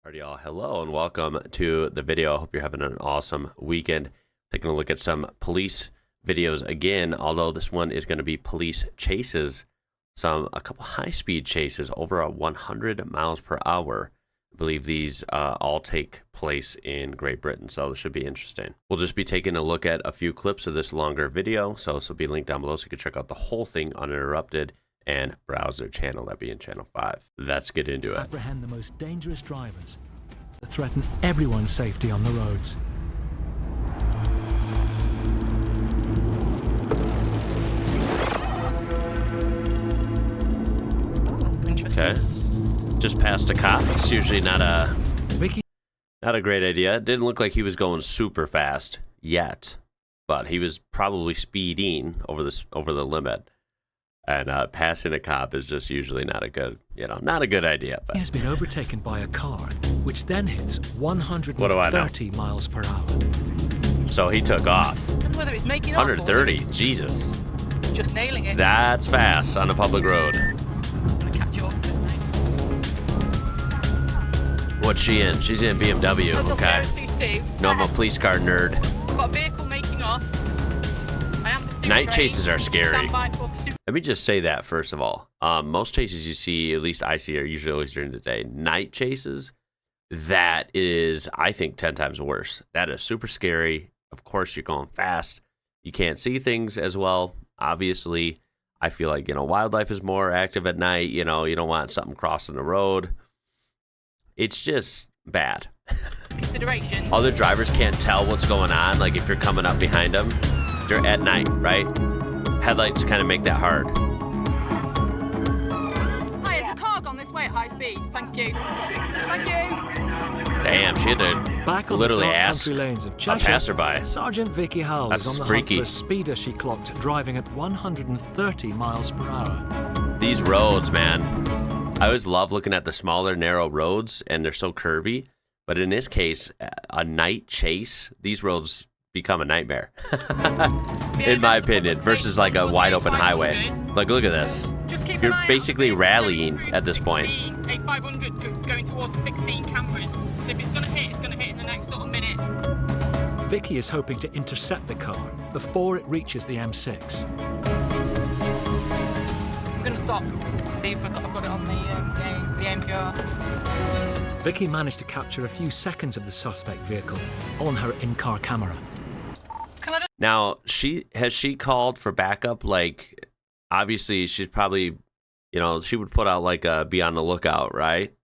Alright, y'all, hello and welcome to the video. I hope you're having an awesome weekend. Taking a look at some police videos again, although this one is going to be police chases. A couple high-speed chases over 100 miles per hour. I believe these all take place in Great Britain, so this should be interesting. We'll just be taking a look at a few clips of this longer video, so this will be linked down below so you can check out the whole thing uninterrupted and browse their channel, that being channel 5. Let's get into it. Apprehend the most dangerous drivers that threaten everyone's safety on the roads. Okay, just passed a cop. It's usually not a great idea. It didn't look like he was going super fast yet, but he was probably speeding over the limit. And passing a cop is just usually not a good, not a good idea. But he has been overtaken by a car, which then hits 130 miles per hour. So he took off. Whether it's making 130, Jesus. Just nailing it. That's fast on a public road. Just gonna catch you up first, mate. What's she in? She's in BMW, okay? No, I'm a police car nerd. I've got a vehicle making off. I am pursuit Night trained. chases are scary. Stand by for pursuit. Let me just say that first of all. Most chases you see, at least I see, are usually always during the day. Night chases, that is, I think, 10 times worse. That is super scary. Of course, you're going fast. You can't see things as well. Obviously, I feel like, wildlife is more active at night. You don't want something crossing the road. It's just bad. Consideration. Other drivers can't tell what's going on. Like if you're coming up behind them, you're at night, right? Headlights kind of make that hard. Hi, there's a car gone this way at high speed. Thank you. Thank you. Damn, she had Back to on literally the dark ask country lanes of a Cheshire, passerby. Sergeant Vicky Howell That's is on the freaky. hunt for a speeder she clocked driving at 130 miles per hour. These roads, man. I always love looking at the smaller, narrow roads, and they're so curvy. But in this case, a night chase, these roads become a nightmare, in my opinion, versus like a wide open highway. Like, look at this. You're basically rallying at this point. A500 going towards the 16 cameras. So if it's going to hit in the next sort of minute. Vicky is hoping to intercept the car before it reaches the M6. I'm going to stop to see if I've got it on the NPR. Vicky managed to capture a few seconds of the suspect vehicle on her in-car camera. Now, has she called for backup? Like, obviously, she's probably, she would put out like a be on the lookout, right?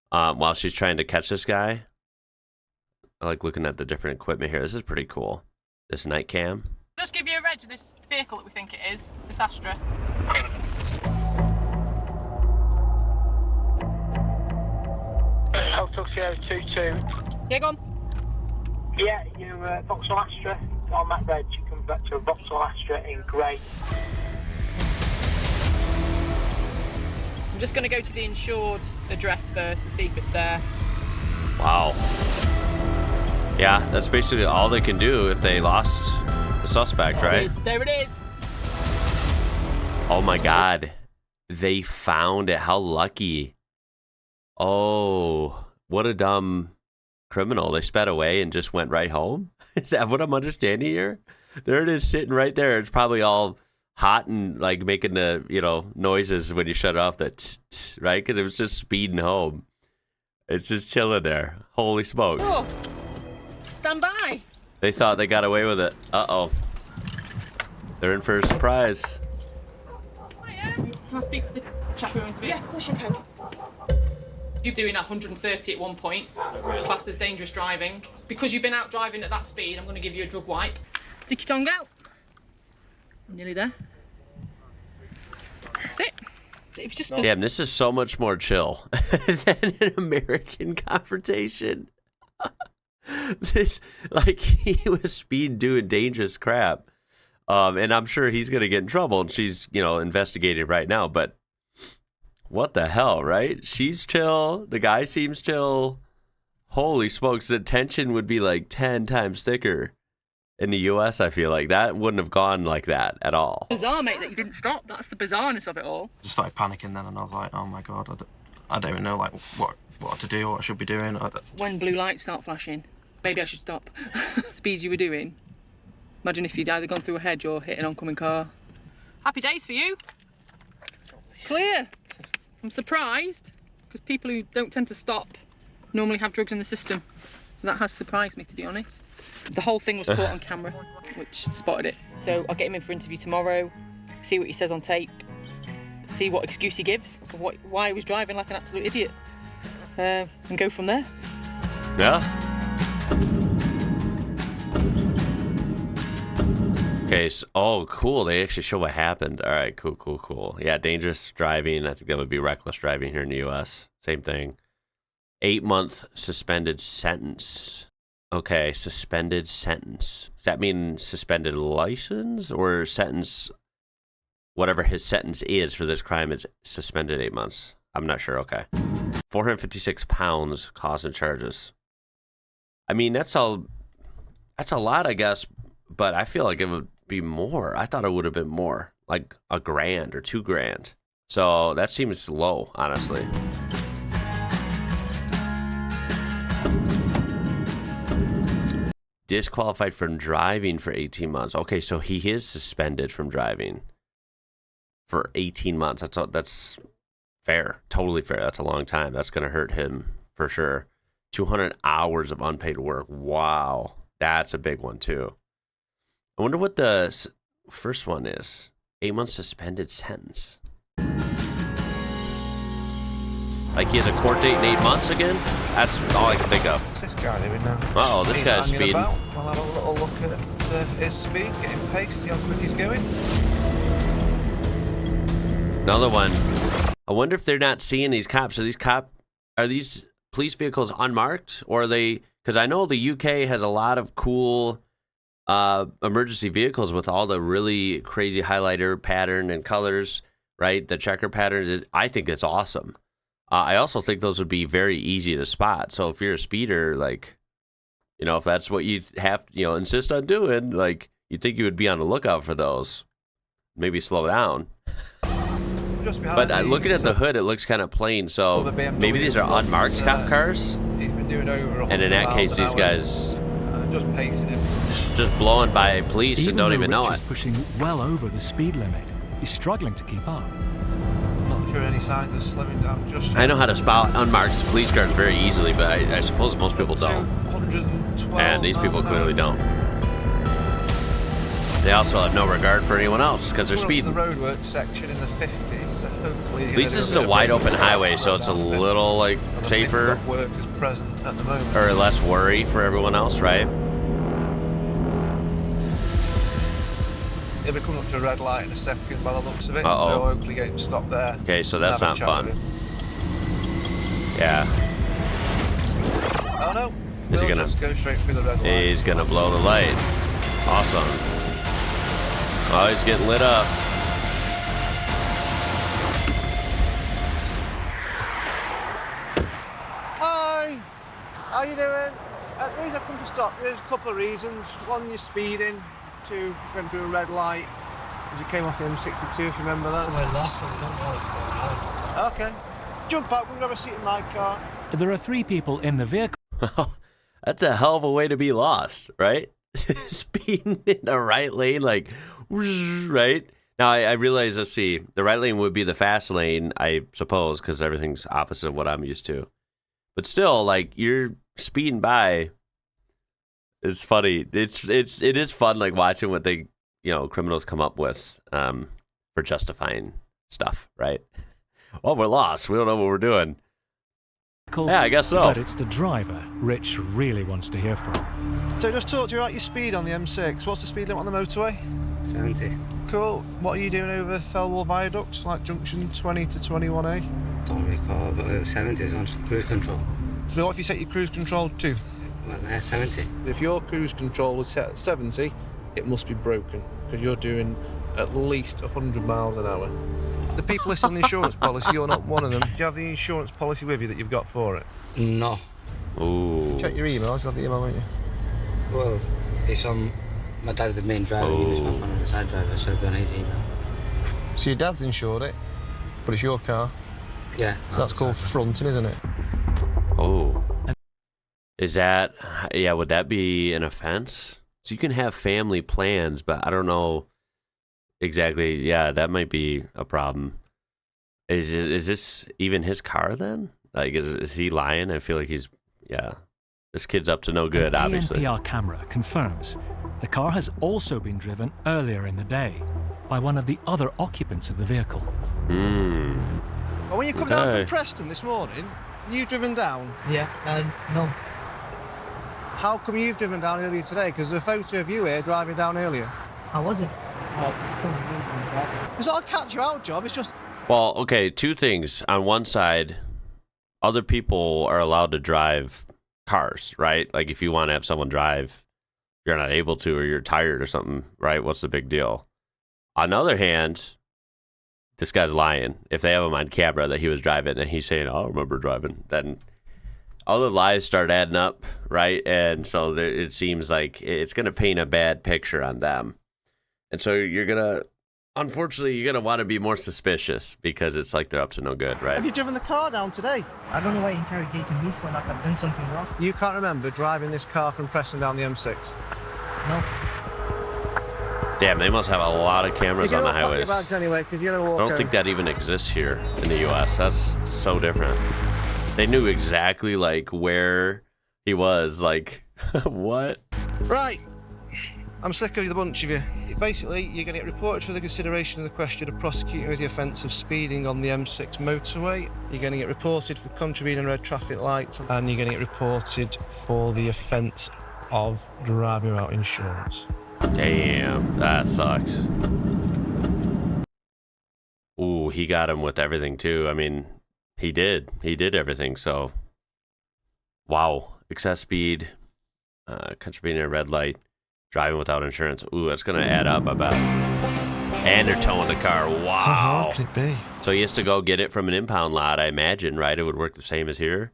While she's trying to catch this guy. I like looking at the different equipment here. This is pretty cool. This night cam. Just give you a reg of this vehicle that we think it is, this Astra. Hotel Sierra 22. Yeah, go on. Yeah, you're Vauxhall Astra on that reg. You come back to a Vauxhall Astra in grey. I'm just going to go to the insured address first to see if it's there. Wow. Yeah, that's basically all they can do if they lost the suspect, right? There it is. Oh my God. They found it. How lucky. Oh, what a dumb criminal. They sped away and just went right home? Is that what I'm understanding here? There it is sitting right there. It's probably all hot and like making the, noises when you shut it off, right? Because it was just speeding home. It's just chilling there. Holy smokes. Oh, stand by. They thought they got away with it. Uh-oh. They're in for a surprise. Can I speak to the chap who owns the vehicle? Yeah, of course you can. You're doing 130 at one point, classed as dangerous driving. Because you've been out driving at that speed, I'm going to give you a drug wipe. Stick your tongue out. Nearly there. That's it. It was just... Damn, this is so much more chill than an American confrontation. This, like, he was speed doing dangerous crap. And I'm sure he's going to get in trouble, and she's, investigating right now, but what the hell, right? She's chill. The guy seems chill. Holy smokes, the tension would be like 10 times thicker in the US. I feel like that wouldn't have gone like that at all. Bizarre, mate, that you didn't stop. That's the bizarreness of it all. Just started panicking then, and I was like, oh my God, I don't even know like what to do, what I should be doing. When blue lights start flashing, maybe I should stop. Speeds you were doing. Imagine if you'd either gone through a hedge or hit an oncoming car. Happy days for you. Clear. I'm surprised, because people who don't tend to stop normally have drugs in the system. So that has surprised me, to be honest. The whole thing was caught on camera, which spotted it. So I'll get him in for interview tomorrow, see what he says on tape, see what excuse he gives for why he was driving like an absolute idiot, and go from there. Yeah. Okay, so, oh, cool. They actually show what happened. All right, cool. Yeah, dangerous driving. I think that would be reckless driving here in the U.S. Same thing. 8-month suspended sentence. Okay, suspended sentence. Does that mean suspended license or sentence? Whatever his sentence is for this crime is suspended 8 months. I'm not sure. Okay. 456 pounds cost and charges. I mean, that's a lot, I guess, but I feel like it would be more. I thought it would have been more, like $1,000 or $2,000. So that seems low, honestly. Disqualified from driving for 18 months. Okay, so he is suspended from driving for 18 months. That's fair. Totally fair. That's a long time. That's going to hurt him for sure. 200 hours of unpaid work. Wow. That's a big one too. I wonder what the first one is. 8 months suspended sentence. Like he has a court date in 8 months again? That's all I can think of. What's this guy doing now? Uh-oh, this guy's speeding. We'll have a little look at his speed, get him paced, see how quick he's going. Another one. I wonder if they're not seeing these cops. Are these police vehicles unmarked? Or are they... Because I know the UK has a lot of cool emergency vehicles with all the really crazy highlighter pattern and colors, right? The checker pattern. I think it's awesome. I also think those would be very easy to spot. So if you're a speeder, like, you know, if that's what you have, you know, insist on doing, like, you'd think you would be on the lookout for those. Maybe slow down. But looking at the hood, it looks kind of plain. So maybe these are unmarked cop cars. He's been doing over 100 and in that case, these guys just pacing him, just blowing by police and don't even know it. He's pushing well over the speed limit. He's struggling to keep up. Not sure any signs of slowing down just yet. I know how to spot unmarked police cars very easily, but I suppose most people don't. And these people clearly don't. They also have no regard for anyone else because they're speeding. The roadwork section in the 50s, so hopefully at least this is a wide open highway, so it's a little like safer work is present at the moment. Or less worry for everyone else, right? He'll be coming up to a red light in a second by the looks of it, Uh-oh. so hopefully get him stopped there. Okay, so that's not fun. Yeah. Oh no. Is he gonna just go straight through the red light? He's gonna blow the light. Awesome. Oh, he's getting lit up. Hi. How you doing? The reason I come to stop, there's a couple of reasons. One, you're speeding. Two, went through a red light. You came off the M62, if you remember that. We're lost and we don't know what's going on. Okay. Jump out, we'll grab a seat in my car. There are 3 people in the vehicle. That's a hell of a way to be lost, right? Speeding in the right lane, like, right? Now, I realize, let's see, the right lane would be the fast lane, I suppose, because everything's opposite of what I'm used to. But still, like, you're speeding by. It's funny. It is fun, like, watching what they, you know, criminals come up with for justifying stuff, right? Well, we're lost. We don't know what we're doing. Yeah, I guess so. But it's the driver Rich really wants to hear from. So just talk to you about your speed on the M6. What's the speed limit on the motorway? 70. Cool. What are you doing over Thelwall Viaduct, like junction 20 to 21A? Don't recall, but 70 is on cruise control. So what if you set your cruise control to? Well, 70. If your cruise control was set at 70, it must be broken, because you're doing at least 100 miles an hour. The people listed on the insurance policy, you're not one of them. Do you have the insurance policy with you that you've got for it? No. Ooh. Check your emails, you have the email, won't you? Well, it's on... My dad's the main driver, and he's not one of the side drivers, so I've done his email. So your dad's insured it, but it's your car? Yeah. So that's called fronting, isn't it? Is that, yeah, would that be an offense? So you can have family plans, but I don't know exactly. Yeah, that might be a problem. Is this even his car then? Like, is he lying? I feel like he's, yeah. This kid's up to no good, An obviously. ANPR camera confirms the car has also been driven earlier in the day by one of the other occupants of the vehicle. Well, when you come down from Preston this morning, you've driven down? Yeah, no. How come you've driven down earlier today? Because there's a photo of you here driving down earlier. I wasn't. It's not a catch you out job, it's just... Well, okay, two things. On one side, other people are allowed to drive cars, right? Like if you want to have someone drive, you're not able to, or you're tired or something, right? What's the big deal? On the other hand, this guy's lying. If they have him on camera that he was driving and he's saying, I remember driving, then all the lies start adding up, right? And so it seems like it's going to paint a bad picture on them. And so unfortunately, you're going to want to be more suspicious because it's like they're up to no good, right? Have you driven the car down today? I don't know why you're interrogating me for, like I've done something wrong. You can't remember driving this car from Preston down the M6? No. Damn, they must have a lot of cameras on the highways. Your bags anyway, 'cause you're gonna walk I don't think that even exists here in the U.S. That's so different. They knew exactly like where he was. Like, what? Right. I'm sick of the bunch of you. Basically, you're going to get reported for the consideration of the question of prosecuting with the offence of speeding on the M6 motorway. You're going to get reported for contravening red traffic lights, and you're going to get reported for the offence of driving without insurance. Damn, that sucks. Ooh, he got him with everything too. I mean, he did everything. So, wow, excess speed, contravening a red light, driving without insurance. Ooh, that's gonna add up, I bet. And they're towing the car. Wow. How hard can it be? So he has to go get it from an impound lot, I imagine, right? It would work the same as here.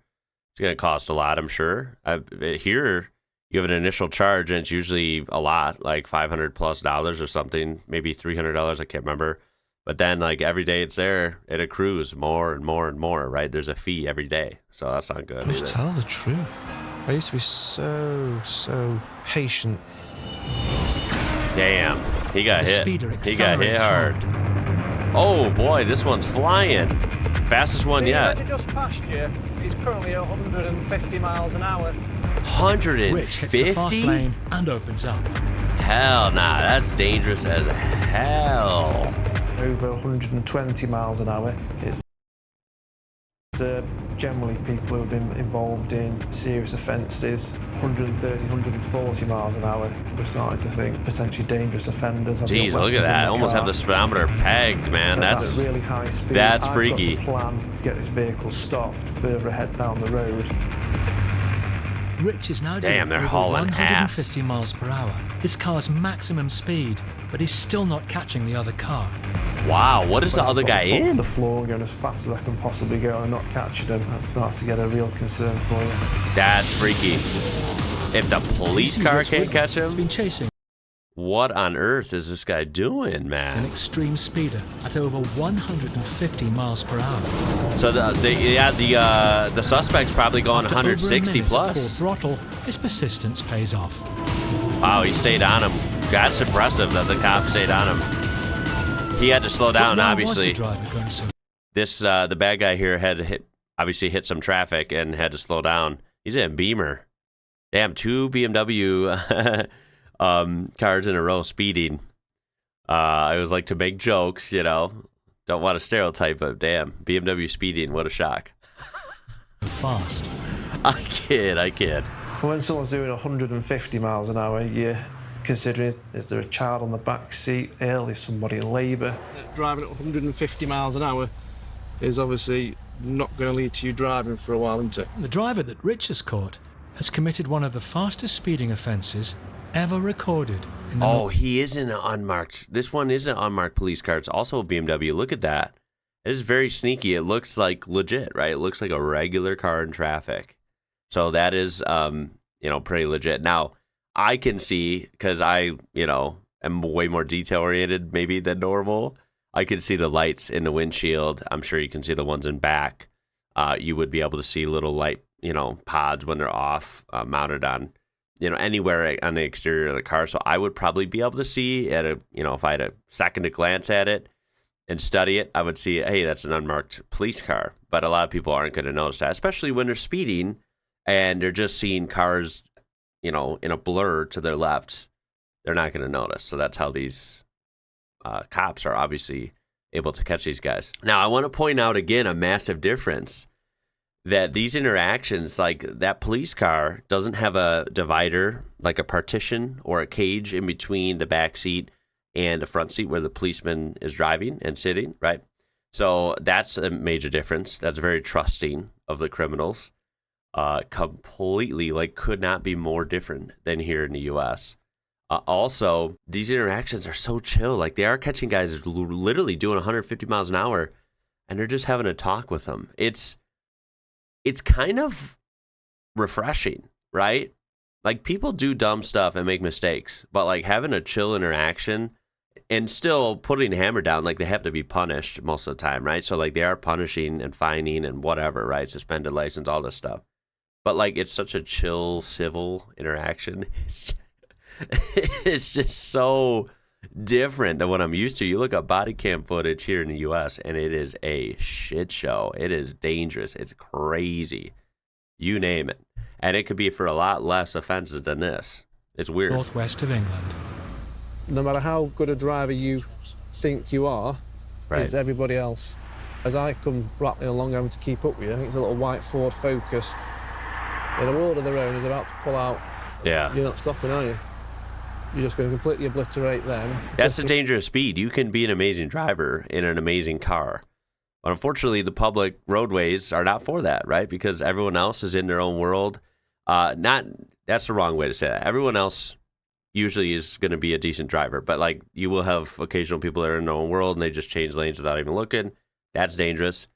It's gonna cost a lot, I'm sure. Here, you have an initial charge, and it's usually a lot, like $500+ or something, maybe $300. I can't remember. But then, like every day it's there, it accrues more and more and more, right? There's a fee every day, so that's not good. Just tell the truth. I used to be so patient. Damn, he got hit. He got hit accelerates hard. Oh boy, this one's flying. Fastest one yet. The just passed you is currently at 150 miles an hour. Rich hits the fast 150? lane and opens up. Hell nah, that's dangerous as hell. Over 120 miles an hour. It's generally people who have been involved in serious offences. 130, 140 miles an hour. We're starting to think potentially dangerous offenders. Jeez, look at that. Almost have the speedometer pegged, man. That's really high speed. That's I've freaky. got to plan to get this vehicle stopped further ahead down the road. Rich is now Damn, doing they're over hauling 150 ass. miles per hour. His car's maximum speed, but he's still not catching the other car. Wow, what is the When other I've got guy the foot to in? the floor, going as fast as I can possibly go and not catching them, that starts to get a real concern for you. That's freaky. If the police You see car Rich can't Whitney catch has him, been chasing what on earth is this guy doing, an man? extreme speeder at over 150 miles per hour. So the suspect's probably going After over a 160 minute at full plus. throttle, his persistence pays off. Wow, he stayed on him. That's impressive that the cop stayed on him. He had to slow down, Where obviously. was the driver going so The bad guy here had to hit some traffic and had to slow down. He's in a Beamer. Damn, 2 BMW cars in a row speeding. I always like to make jokes, don't want to stereotype, but damn, BMW speeding, what a shock. fast? I kid. When someone's doing 150 miles an hour, you're considering, is there a child on the back seat? Is somebody in labour? Driving at 150 miles an hour is obviously not going to lead to you driving for a while, isn't it? The driver that Rich has caught has committed one of the fastest speeding offences ever recorded in the Oh, he is in an unmarked. This one is an unmarked police car. It's also a BMW. Look at that. It is very sneaky. It looks like legit, right? It looks like a regular car in traffic. So that is, pretty legit. Now, I can see, because I, am way more detail oriented maybe than normal. I can see the lights in the windshield. I'm sure you can see the ones in back. You would be able to see little light pods when they're off, mounted on, anywhere on the exterior of the car. So I would probably be able to see if I had a second to glance at it and study it, I would see, hey, that's an unmarked police car. But a lot of people aren't going to notice that, especially when they're speeding and they're just seeing cars, in a blur to their left. They're not going to notice. So that's how these cops are obviously able to catch these guys. Now, I want to point out again a massive difference, that these interactions, like that police car doesn't have a divider, like a partition or a cage in between the back seat and the front seat where the policeman is driving and sitting, right? So that's a major difference. That's very trusting of the criminals. Completely, could not be more different than here in the U.S. Also, these interactions are so chill. Like, they are catching guys literally doing 150 miles an hour, and they're just having a talk with them. It's kind of refreshing, right? Like, people do dumb stuff and make mistakes, but having a chill interaction and still putting the hammer down, they have to be punished most of the time, right? So they are punishing and fining and whatever, right? Suspended license, all this stuff. But it's such a chill, civil interaction. It's just so different than what I'm used to. You look up body cam footage here in the U.S. and it is a shit show. It is dangerous. It's crazy. You name it. And it could be for a lot less offenses than this. It's weird. Northwest of England. No matter how good a driver you think you are, Right. it's everybody else. As I come rattling along having to keep up with you, I think it's a little white Ford Focus in a world of their own is about to pull out. Yeah. You're not stopping, are you? You're just going to completely obliterate them. That's the danger of speed. You can be an amazing driver in an amazing car. But unfortunately, the public roadways are not for that, right? Because everyone else is in their own world. That's the wrong way to say that. Everyone else usually is going to be a decent driver. But you will have occasional people that are in their own world and they just change lanes without even looking. That's dangerous.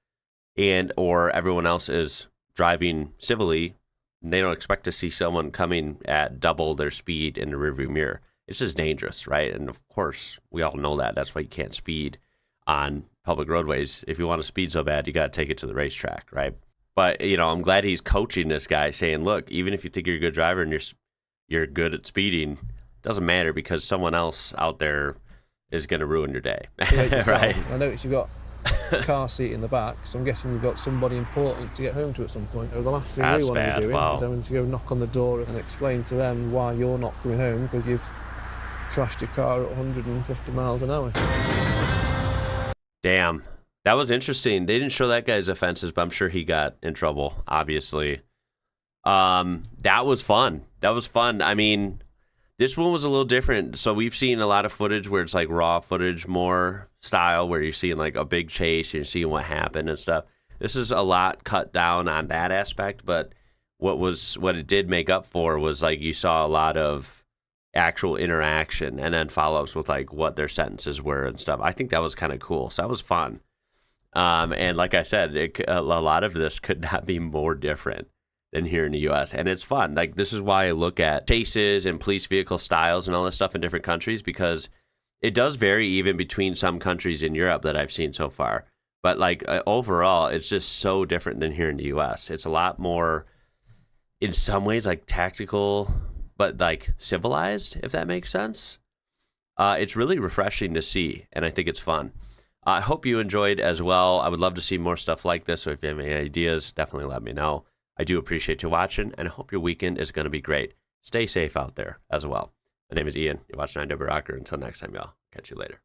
Or everyone else is driving civilly. And they don't expect to see someone coming at double their speed in the rearview mirror. It's just dangerous, right? And of course, we all know that. That's why you can't speed on public roadways. If you want to speed so bad, you got to take it to the racetrack, right? But, I'm glad he's coaching this guy, saying, look, even if you think you're a good driver and you're good at speeding, it doesn't matter because someone else out there is going to ruin your day, right? I noticed you've got a car seat in the back, so I'm guessing you've got somebody important to get home to at some point. Or the last thing That's we want to bad. be doing Wow. is having to go knock on the door and explain to them why you're not coming home because you've trashed your car at 150 miles an hour. Damn. That was interesting. They didn't show that guy's offenses, but I'm sure he got in trouble, obviously. That was fun. I mean, this one was a little different. So we've seen a lot of footage where it's raw footage, more style, where you're seeing a big chase, you're seeing what happened and stuff. This is a lot cut down on that aspect, but what it did make up for was you saw a lot of actual interaction and then follow-ups with what their sentences were and stuff. I think that was kind of cool. So that was fun. And like I said, a lot of this could not be more different than here in the U.S. And it's fun. This is why I look at chases and police vehicle styles and all this stuff in different countries, because it does vary even between some countries in Europe that I've seen so far. But overall, it's just so different than here in the U.S. It's a lot more, in some ways, tactical, but civilized, if that makes sense. It's really refreshing to see, and I think it's fun. I hope you enjoyed as well. I would love to see more stuff like this, so if you have any ideas, definitely let me know. I do appreciate you watching, and I hope your weekend is going to be great. Stay safe out there as well. My name is Ian. You're watching IWrocker. Until next time, y'all. Catch you later.